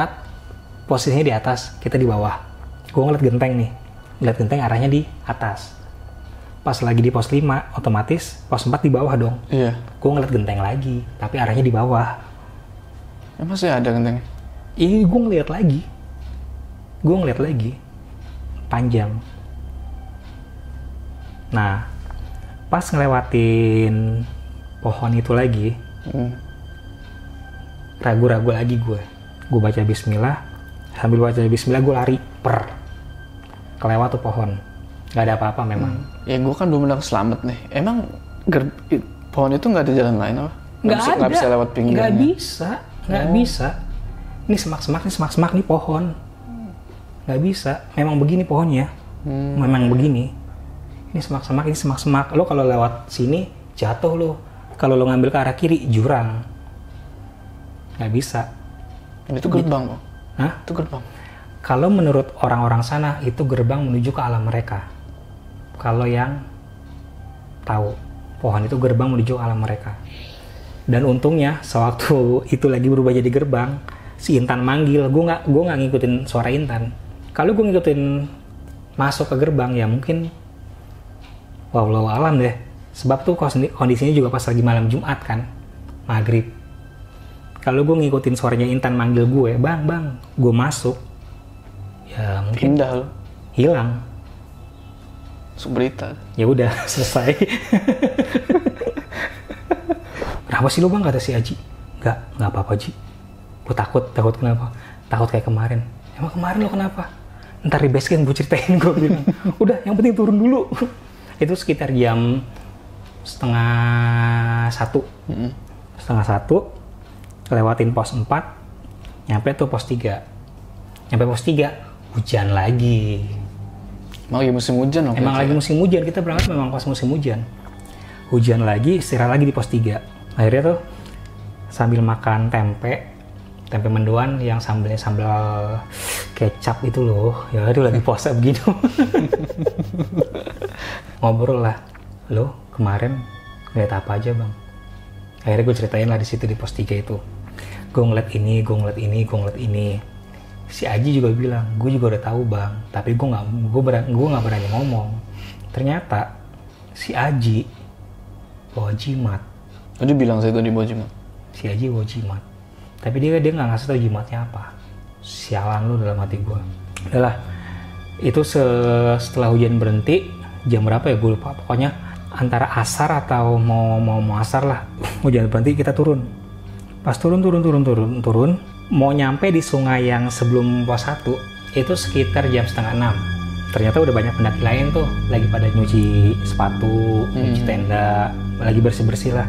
Speaker 1: posisinya di atas, kita di bawah. Gue ngeliat genteng nih, arahnya di atas. Pas lagi di pos 5, otomatis pos 4 di bawah dong.
Speaker 3: Iya.
Speaker 1: Gue ngeliat genteng lagi, tapi arahnya di bawah.
Speaker 3: Masih ada gentengnya?
Speaker 1: Ih, gue ngeliat lagi. Panjang. Nah, pas ngelewatin pohon itu lagi, ragu-ragu lagi gue. Gue baca bismillah, sambil baca bismillah gue lari, kelewat tuh pohon. Gak ada apa-apa memang.
Speaker 3: Ya gue kan belum pernah selamat nih. Emang pohon itu nggak ada jalan lain apa? Nggak bisa lewat pinggirnya?
Speaker 1: Nggak bisa. Ini semak-semak nih pohon. Nggak bisa. Memang begini pohonnya. Memang begini. Ini semak-semak. Lo kalau lewat sini jatuh lo. Kalau lo ngambil ke arah kiri jurang. Nggak bisa.
Speaker 3: Itu gerbang kok.
Speaker 1: Hah?
Speaker 3: Itu gerbang.
Speaker 1: Kalau menurut orang-orang sana itu gerbang menuju ke alam mereka. Kalau yang tahu, pohon itu gerbang menuju ke alam mereka. Dan untungnya sewaktu itu lagi berubah jadi gerbang, si Intan manggil. Gue nggak ngikutin suara Intan. Kalau gue ngikutin masuk ke gerbang ya mungkin wallahu alam deh. Sebab tuh kondisinya juga pas lagi malam Jumat kan, maghrib. Kalau gue ngikutin suaranya Intan manggil gue, bang, gue masuk, ya mungkin
Speaker 3: pindah lo,
Speaker 1: hilang.
Speaker 3: Berita.
Speaker 1: Ya udah selesai. Kenapa sih lo bang, kata si Aji? Nggak apa-apa Ji. Gue takut kenapa? Takut kayak kemarin. Emang kemarin lo kenapa? Ntar di base camp gue ceritain, gue bilang. Udah, yang penting turun dulu. Itu sekitar jam 12:30. 12:30, lewatin pos 4, nyampe tuh pos 3. Nyampe pos 3, hujan lagi.
Speaker 3: Emang lagi musim hujan loh?
Speaker 1: Emang lagi musim hujan, kita berangkat memang pas musim hujan. Hujan lagi, istirahat lagi di pos 3. Akhirnya tuh sambil makan tempe mendoan yang sambal kecap itu loh. Ya aduh lagi puasa begini. Ngobrol lah. Lo kemarin ngeliat apa aja bang? Akhirnya gue ceritain lah di situ di pos 3 itu. Gue ngeliat ini. Si Aji juga bilang, gue juga udah tahu bang, tapi gue nggak berani ngomong. Ternyata si Aji bawa jimat.
Speaker 3: Tadi bilang saya tadi bawa jimat.
Speaker 1: Si Aji bawa jimat, tapi dia nggak ngasih tahu jimatnya apa. Sialan lu dalam hati gue. Udahlah, itu setelah hujan berhenti, jam berapa ya gue lupa. Pokoknya antara asar atau mau asar lah. Hujan berhenti, kita turun. Pas turun, mau nyampe di sungai yang sebelum pos 1 itu sekitar jam 5:30. ternyata udah banyak pendaki lain tuh lagi pada nyuci sepatu, nyuci tenda, lagi bersih-bersih lah.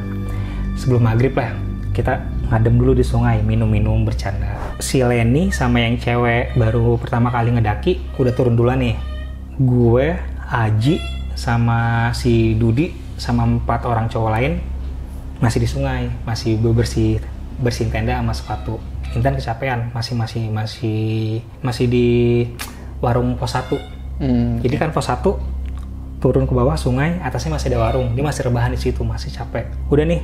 Speaker 1: Sebelum maghrib lah, kita ngadem dulu di sungai, minum-minum, bercanda. Si Lenny sama yang cewek baru pertama kali ngedaki udah turun duluan nih. Gue, Aji, sama si Dudi sama 4 orang cowok lain masih di sungai, masih bersihin tenda sama sepatu. Intan kecapean, masih di warung pos 1. Jadi kan pos 1 turun ke bawah sungai, atasnya masih ada warung. Dia masih rebahan di situ, masih capek. Udah nih,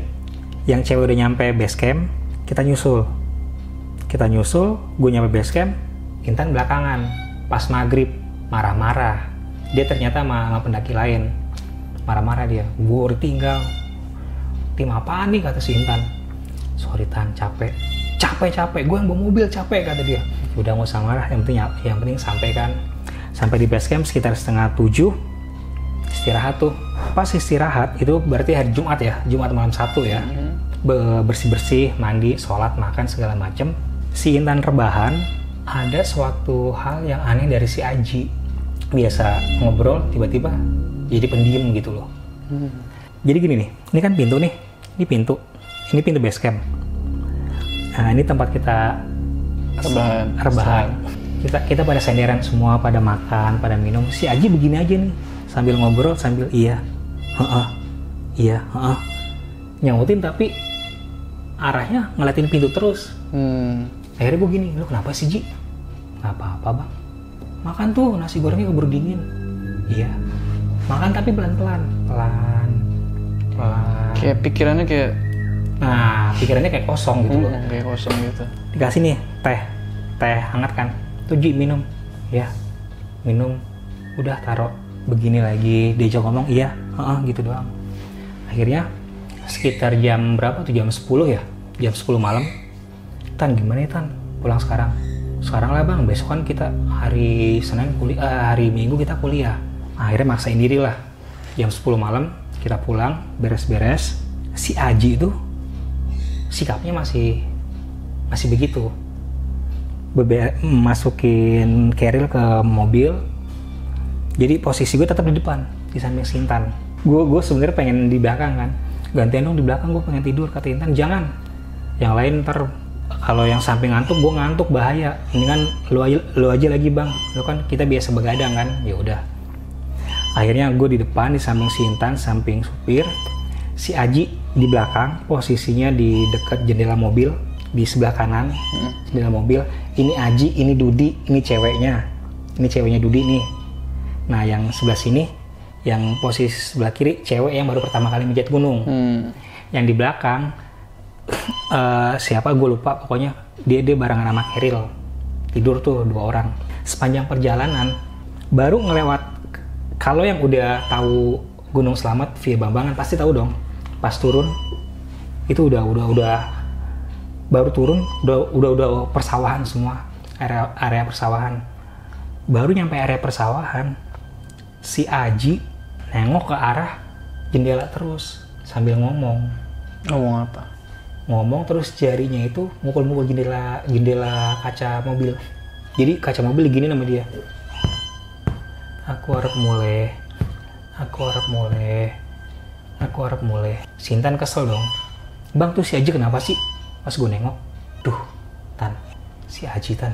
Speaker 1: yang cewek udah nyampe base camp, kita nyusul, gue nyampe base camp, Intan belakangan. Pas maghrib, marah-marah. Dia ternyata sama pendaki lain, marah-marah dia. Gue udah tinggal. Tim apaan nih, kata si Intan. Sorry Tan, capek, gue yang bawa mobil capek, kata dia. Udah nggak usah marah, yang penting sampai kan. Sampai di base camp sekitar 6:30, istirahat tuh. Pas istirahat itu berarti hari Jumat ya, Jumat malam 1 ya. Bersih-bersih, mandi, sholat, makan segala macem. Si Intan rebahan, ada suatu hal yang aneh dari si Aji. Biasa ngobrol, tiba-tiba jadi pendiam gitu loh. Jadi gini nih, ini kan pintu nih, ini pintu base camp. Nah ini tempat kita rebahan. Kita pada senderan semua, pada makan, pada minum. Si Aji begini aja nih, sambil ngobrol, sambil iya, nyautin tapi arahnya ngeliatin pintu terus. Akhirnya gue gini, lu kenapa sih Ji? Nggak apa-apa bang, makan tuh nasi gorengnya keburu dingin. Iya, makan tapi pelan-pelan.
Speaker 3: Kayak pikirannya kayak...
Speaker 1: Nah, pikirannya kayak kosong gitu loh.
Speaker 3: Kayak kosong gitu.
Speaker 1: Dikasih nih teh hangat kan. Tuh Ji minum. Ya, minum. Udah taruh begini lagi. Diajak ngomong, iya, gitu doang. Akhirnya sekitar jam berapa tuh? Jam 10 ya? Jam 10 malam. Tan, gimana ya Tan? Pulang sekarang? Sekarang lah bang, besok kan kita hari Senin kuliah, hari Minggu kita kuliah. Akhirnya maksain diri lah. Jam 10 malam kita pulang, beres-beres. Si Aji itu sikapnya masih begitu. Masukin keril ke mobil. Jadi posisi gue tetap di depan, di samping si Intan. Gue sebenarnya pengen di belakang kan. Gantian dong di belakang, gue pengen tidur, kata Intan. Jangan. Yang lain ntar kalau yang samping ngantuk, gue ngantuk bahaya. Mendingan lu aja lagi bang. Lu kan kita biasa begadang kan. Ya udah. Akhirnya gue di depan, di samping si Intan, samping supir. Si Aji di belakang, posisinya di dekat jendela mobil, di sebelah kanan jendela mobil. Ini Aji, ini Dudi, ini ceweknya Dudi nih. Nah yang sebelah sini, yang posisi sebelah kiri, cewek yang baru pertama kali menjat gunung. Yang di belakang siapa gue lupa, pokoknya dia barengan sama Keril, tidur tuh 2 orang. Sepanjang perjalanan baru ngelewat, kalau yang udah tahu Gunung Slamet via Bambangan pasti tahu dong. Pas turun itu udah baru turun udah persawahan semua, area persawahan. Baru nyampe area persawahan, si Aji nengok ke arah jendela terus sambil ngomong apa? Ngomong terus jarinya itu mukul-mukul jendela kaca mobil. Jadi kaca mobil gini nama dia. Aku harap mulai. Si Intan kesel dong. Bang tuh si Aji kenapa sih? Pas gue nengok, duh Tan, si Aji Tan,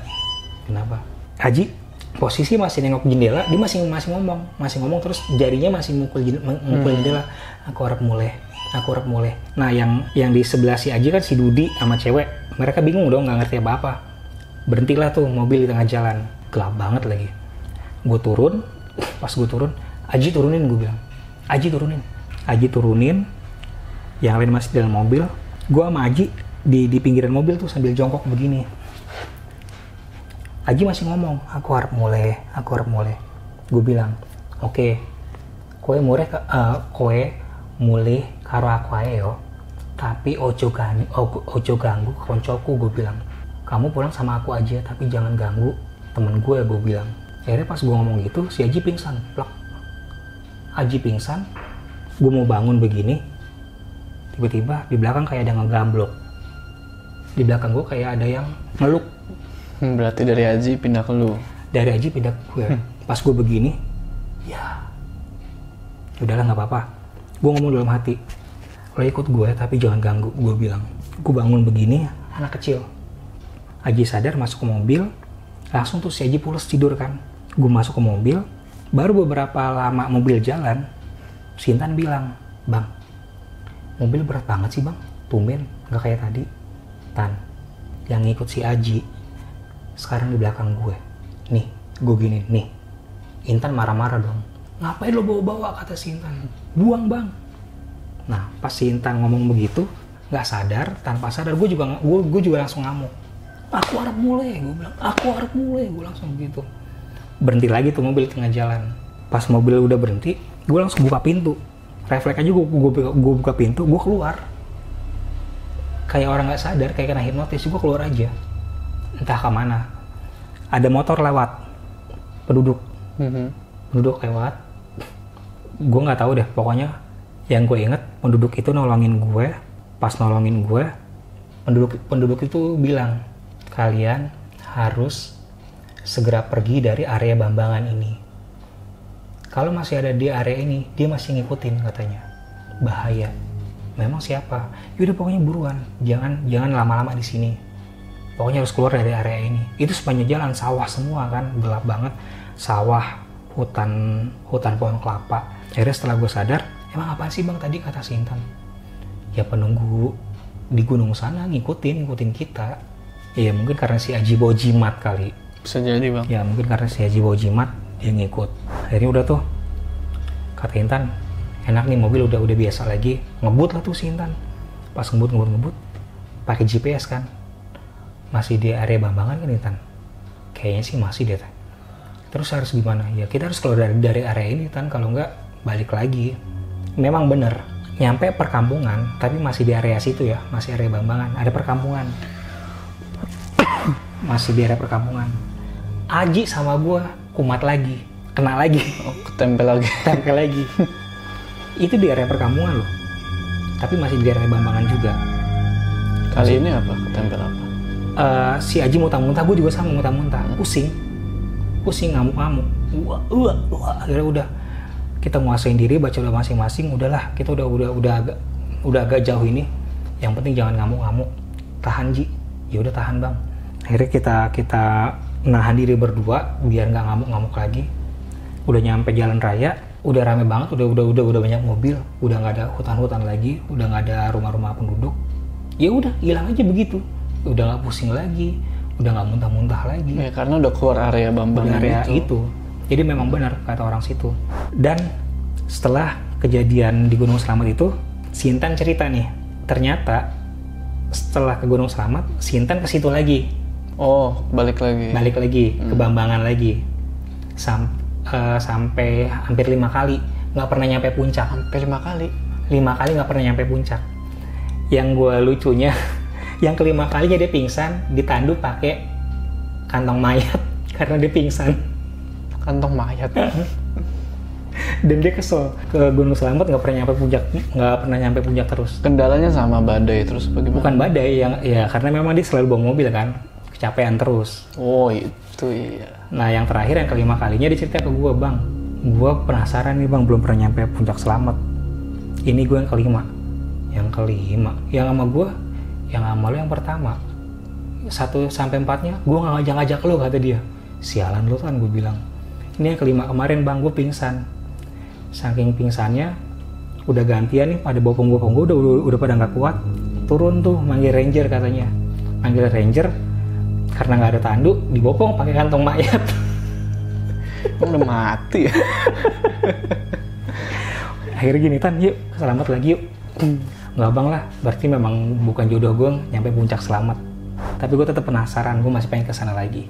Speaker 1: kenapa? Aji posisi masih nengok jendela, dia masih ngomong terus jarinya masih mukul jendela. Aku harap mulai. Nah yang di sebelah si Aji kan si Dudi sama cewek. Mereka bingung dong, nggak ngerti apa-apa. Berhentilah tuh mobil di tengah jalan, gelap banget lagi. Gue turun, pas gue turun, Aji turunin, gue bilang. Aji turunin, yang lain masih dalam mobil. Gue sama Aji di pinggiran mobil tuh sambil jongkok begini. Aji masih ngomong, aku harap mulai. Gue bilang, oke, kowe mulai karo aku ae yo. Tapi ojo ganggu koncoku, gue bilang. Kamu pulang sama aku aja, tapi jangan ganggu temen gue bilang. Akhirnya pas gue ngomong gitu, si Aji pingsan, plak. Aji pingsan, gue mau bangun begini, tiba-tiba di belakang kayak ada ngegamblok. Di belakang gue kayak ada yang meluk.
Speaker 3: Berarti dari Aji pindah ke lu?
Speaker 1: Dari Aji pindah ke gue. Pas gue begini, ya udahlah nggak apa-apa. Gue ngomong dalam hati, lo ikut gue tapi jangan ganggu. Gue bilang, gue bangun begini, anak kecil. Aji sadar masuk ke mobil, langsung tuh si Aji pulas tidur kan. Gue masuk ke mobil, baru beberapa lama mobil jalan, si Intan bilang, bang, mobil berat banget sih bang, tumben, nggak kayak tadi. Tan, yang ngikut si Aji, sekarang di belakang gue. Nih, gue gini, nih. Intan marah-marah dong. Ngapain lo bawa-bawa, kata si Intan. Buang bang. Nah, pas si Intan ngomong begitu, nggak sadar, tanpa sadar, gue juga langsung ngamuk. Aku harap mulai, gue bilang, aku harap mulai, gue langsung begitu. Berhenti lagi tuh mobil tengah jalan. Pas mobil udah berhenti, gue langsung buka pintu. Refleks aja gue buka pintu, gue keluar. Kayak orang nggak sadar, kayak kena hipnotis, gue keluar aja. Entah kemana. Ada motor lewat, penduduk lewat. Gue nggak tahu deh, pokoknya yang gue inget penduduk itu nolongin gue. Pas nolongin gue, penduduk itu bilang, kalian harus segera pergi dari area Bambangan ini. Kalau masih ada di area ini, dia masih ngikutin katanya. Bahaya. Memang siapa? Yaudah pokoknya buruan, jangan lama-lama di sini. Pokoknya harus keluar dari area ini. Itu sepanjang jalan sawah semua kan, gelap banget. Sawah, hutan pohon kelapa. Akhirnya setelah gue sadar, emang apaan sih bang tadi, kata si Intan? Ya penunggu di gunung sana ngikutin kita. Ya mungkin karena si Aji bawa jimat kali.
Speaker 3: Bisa jadi bang.
Speaker 1: Ya mungkin karena si Aji bawa jimat, dia ngikut. Akhirnya udah tuh, kata Intan, enak nih mobil udah biasa lagi. Ngebut lah tuh si Intan. Pas ngebut, pakai GPS kan. Masih di area Bambangan kan Intan? Kayaknya sih masih deh. Terus harus gimana? Ya kita harus keluar dari area ini Tan, kalau nggak balik lagi. Memang bener, nyampe perkampungan, tapi masih di area situ ya, masih area Bambangan, ada perkampungan. Masih di area perkampungan. Aji sama gua kumat lagi, kena lagi.
Speaker 3: Oh, ketempel lagi.
Speaker 1: Tempel lagi. Itu di area perkampungan loh. Tapi masih di area Bambangan juga.
Speaker 3: Kali ini apa? Ketempel apa?
Speaker 1: Si Aji muntah-muntah, gue juga sama muntah-muntah. Pusing, ngamuk-ngamuk. Akhirnya udah kita nguasain diri, baca doa masing-masing. Udahlah, kita udah agak jauh ini. Yang penting jangan ngamuk-ngamuk. Tahan Ji. Ya udah tahan bang. Akhirnya kita nahan diri berdua biar nggak ngamuk-ngamuk lagi. Udah nyampe jalan raya, udah rame banget, udah banyak mobil, udah nggak ada hutan-hutan lagi, udah nggak ada rumah-rumah penduduk. Ya udah hilang aja begitu. Udah nggak pusing lagi, udah nggak muntah-muntah lagi.
Speaker 3: Ya karena udah keluar area Bambangan
Speaker 1: area itu. Jadi memang benar kata orang situ. Dan setelah kejadian di Gunung Slamet itu, si Intan cerita nih, ternyata setelah ke Gunung Slamet, si Intan ke situ lagi.
Speaker 3: Oh, balik lagi
Speaker 1: Ke Bambangan lagi. Sampai hampir 5 kali nggak pernah nyampe puncak.
Speaker 3: Hampir 5 kali?
Speaker 1: 5 kali nggak pernah nyampe puncak. Yang gue lucunya, yang kelima kalinya dia pingsan, ditandu pakai kantong mayat karena dia pingsan.
Speaker 3: Kantong mayat?
Speaker 1: Dan dia kesel ke Gunung Slamet, nggak pernah nyampe puncak terus.
Speaker 3: Kendalanya sama badai terus bagaimana?
Speaker 1: Bukan badai, ya karena memang dia selalu bawa mobil kan, kecapean terus.
Speaker 3: Oh itu iya.
Speaker 1: Nah yang terakhir, yang kelima kalinya dia cerita ke gue, bang, gue penasaran nih bang, belum pernah nyampe puncak Slamet. Ini gue yang kelima. Yang sama gue, yang sama lo yang pertama. 1 sampai 4-nya gue nggak ngajak-ngajak lo, kata dia. Sialan lo kan, gue bilang. Ini yang kelima kemarin bang, gue pingsan. Saking pingsannya, udah gantian nih, pada bopong-bopong gue udah pada nggak kuat. Turun tuh, manggil ranger katanya. Manggil ranger, karena nggak ada tandu, dibopong pakai kantong mayat.
Speaker 3: Udah mati ya.
Speaker 1: Akhirnya gini, Tan, yuk selamat lagi yuk. Nggak bang lah, berarti memang bukan jodoh gue nyampe puncak Slamet. Tapi gue tetap penasaran, gue masih pengen kesana lagi.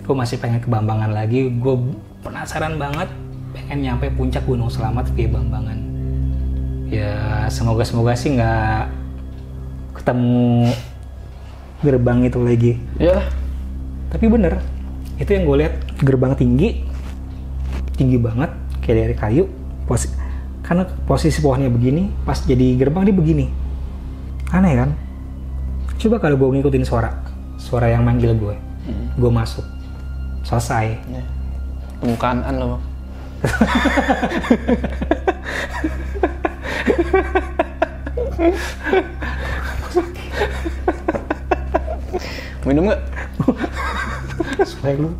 Speaker 1: Gue masih pengen ke Bambangan lagi, gue penasaran banget pengen nyampe puncak Gunung Slamet via Bambangan. Ya semoga sih nggak ketemu gerbang itu lagi.
Speaker 3: Ya.
Speaker 1: Tapi bener, itu yang gue lihat, gerbang tinggi banget, kayak dari kayu. Karena posisi pohonnya begini, pas jadi gerbang dia begini. Aneh kan? Coba kalau gue ngikutin suara yang manggil gue masuk. selesai.
Speaker 3: Ya. Kemukaan lo. Minum nggak?
Speaker 1: Supaya lu.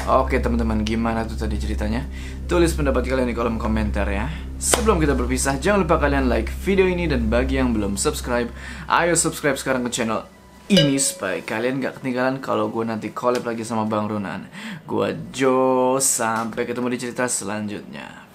Speaker 2: Oke teman-teman, gimana tuh tadi ceritanya? Tulis pendapat kalian di kolom komentar ya. Sebelum kita berpisah, jangan lupa kalian like video ini, dan bagi yang belum subscribe, ayo subscribe sekarang ke channel ini supaya kalian gak ketinggalan kalau gue nanti collab lagi sama Bang Ronan. Gue Jo, sampai ketemu di cerita selanjutnya.